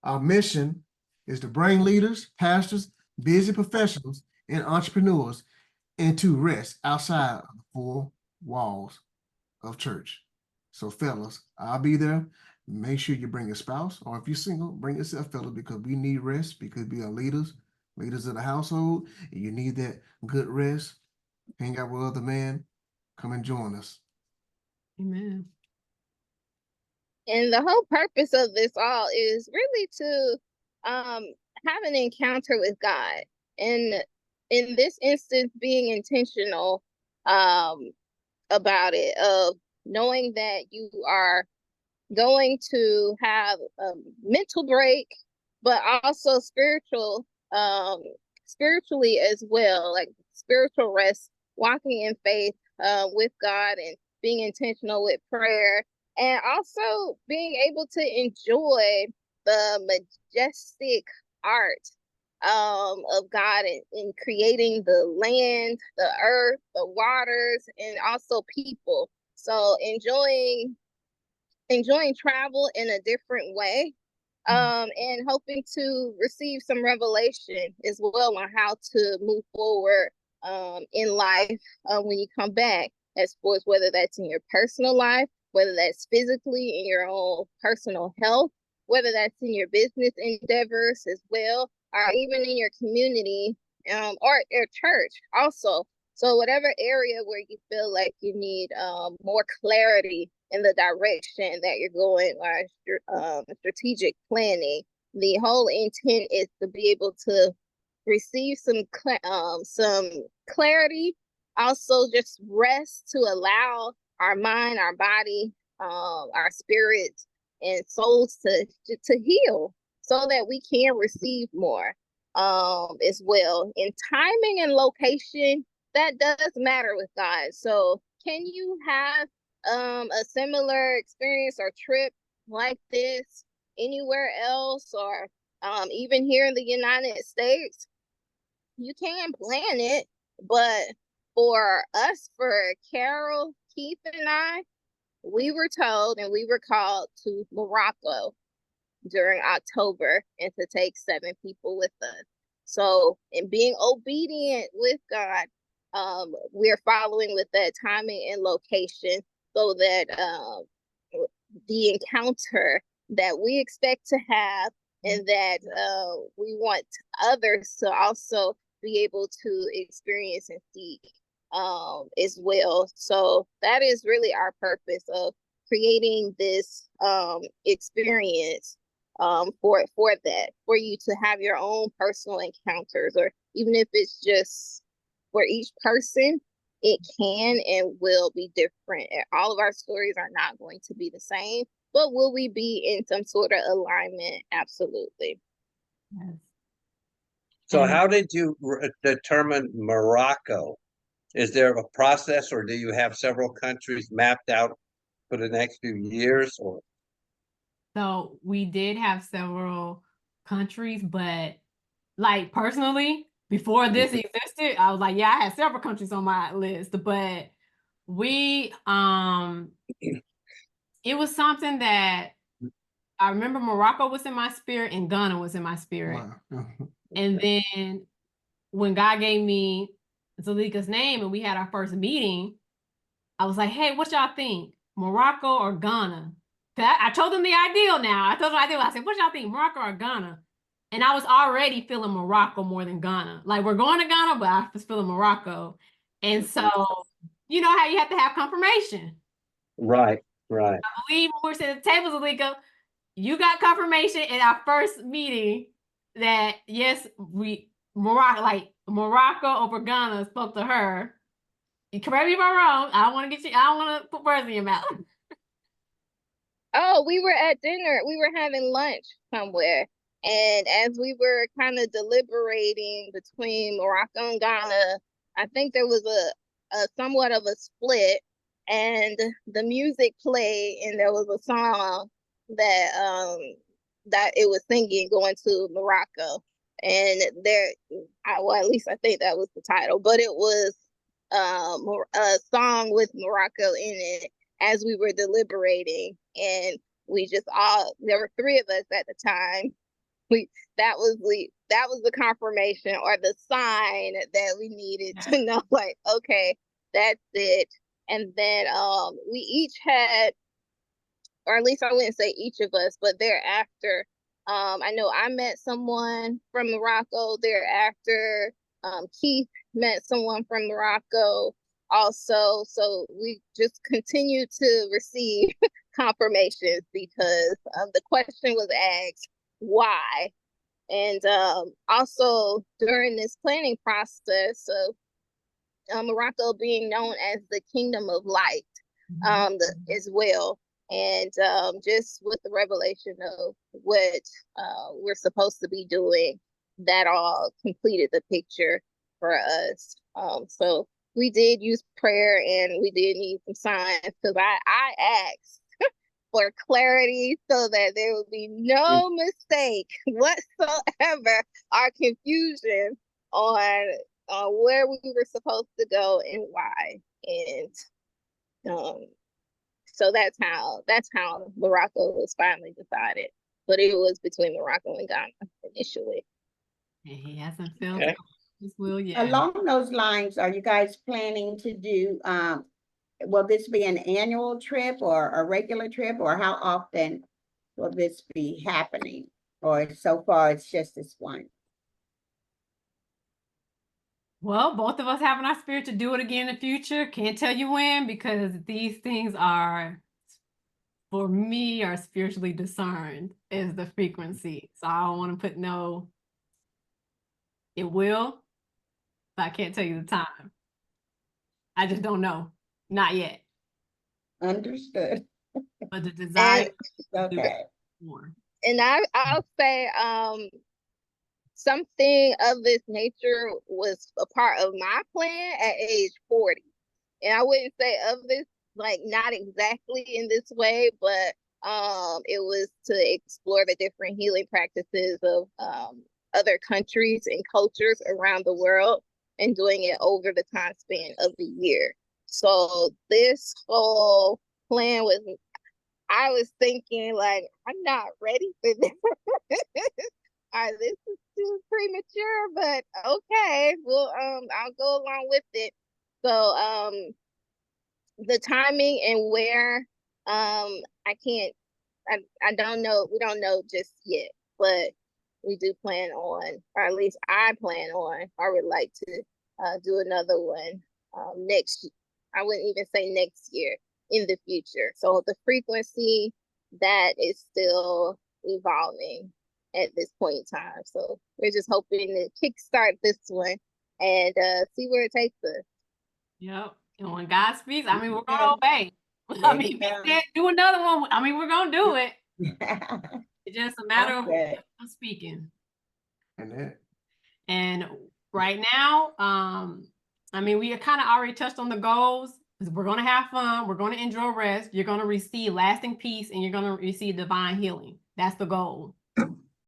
Our mission is to bring leaders, pastors, busy professionals, and entrepreneurs into rest outside of the four walls of church. So, fellas, I'll be there. Make sure you bring a spouse, or if you're single, bring yourself, fellas, because we need rest because we are leaders, leaders of the household, and you need that good rest. Hang out with other men. Come and join us. Amen. And the whole purpose of this all is really to have an encounter with God. And in this instance, being intentional about it, of knowing that you are going to have a mental break, but also spiritually as well, like spiritual rest, walking in faith with God, and being intentional with prayer, and also being able to enjoy the majestic art of God in creating the land, the earth, the waters, and also people. So enjoying travel in a different way, and hoping to receive some revelation as well on how to move forward in life when you come back, as far as whether that's in your personal life, whether that's physically in your own personal health, whether that's in your business endeavors as well, or even in your community, or your church also. So whatever area where you feel like you need more clarity in the direction that you're going, or strategic planning, the whole intent is to be able to receive some clarity, also just rest to allow our mind, our body, our spirits and souls to heal, so that we can receive more as well. In timing and location, that does matter with God. So can you have a similar experience or trip like this anywhere else, or even here in the United States? You can plan it, but for us, for Carol, Keith, and I, we were told and we were called to Morocco during October, and to take 7 people with us. So, in being obedient with God, we're following with that timing and location, so that the encounter that we expect to have, and that we want others to also be able to experience and see as well. So that is really our purpose of creating this experience for that, for you to have your own personal encounters, or even if it's just for each person, it can and will be different. All of our stories are not going to be the same, but will we be in some sort of alignment? Absolutely. Yes. So how did you determine Morocco? Is there a process, or do you have several countries mapped out for the next few years? Or So we did have several countries, but like personally, before this existed, I was like, yeah, I had several countries on my list, but we it was something that I remember. Morocco was in my spirit and Ghana was in my spirit. Wow. And then when God gave me Zalika's name and we had our first meeting, I was like, hey, what y'all think? Morocco or Ghana? I told them the ideal now. I told them the ideal. I said, what y'all think, Morocco or Ghana? And I was already feeling Morocco more than Ghana. Like, we're going to Ghana, but I was feeling Morocco. And so, you know how you have to have confirmation. right. I believe when we're sitting at the table, Zalika, you got confirmation in our first meeting that yes, Morocco over Ghana spoke to her. You correct me if I'm wrong. I don't want to put words in your mouth. Oh, we were at dinner. We were having lunch somewhere. And as we were kind of deliberating between Morocco and Ghana, I think there was a somewhat of a split, and the music played, and there was a song that it was singing going to Morocco. And well, at least I think that was the title, but it was a song with Morocco in it as we were deliberating. And there were 3 of us at the time, that was the confirmation or the sign that we needed to know, like, okay, that's it. And then we each had, or at least I wouldn't say each of us, but thereafter, I know I met someone from Morocco. Thereafter, Keith met someone from Morocco also. So we just continue to receive confirmations because the question was asked, why? And also during this planning process of Morocco being known as the Kingdom of Light as well. And just with the revelation of what we're supposed to be doing, that all completed the picture for us. So we did use prayer and we did need some signs because I asked for clarity so that there would be no mistake whatsoever or confusion on where we were supposed to go and why. And so that's how Morocco was finally decided. But it was between Morocco and Ghana initially. And he hasn't filled Okay. his will yet. Along those lines, are you guys planning to do, will this be an annual trip or a regular trip, or how often will this be happening? Or so far it's just this one? Well, both of us have in our spirit to do it again in the future. Can't tell you when, because these things are, for me, are spiritually discerned as the frequency. So I don't want to put no, it will, but I can't tell you the time. I just don't know. Not yet. Understood. But the desire And, to do Okay. more. and I'll say something of this nature was a part of my plan at age 40. And I wouldn't say of this, like not exactly in this way, but it was to explore the different healing practices of other countries and cultures around the world and doing it over the time span of the year. So this whole plan was, I was thinking like, I'm not ready for this. This is too premature, but okay, well, I'll go along with it. So, the timing and where, I don't know. We don't know just yet, but we do plan on, or at least I plan on, I would like to do another one next. I wouldn't even say next year, in the future. So the frequency, that is still evolving at this point in time. So we're just hoping to kickstart this one and see where it takes us. Yep. And when God speaks, I mean, we're gonna obey. I mean, if he Yeah. said do another one, I mean, we're gonna do it. It's just a matter of Okay. speaking. And that, And right now, I mean, we kind of already touched on the goals. We're gonna have fun. We're gonna enjoy rest. You're gonna receive lasting peace, and you're gonna receive divine healing. That's the goal.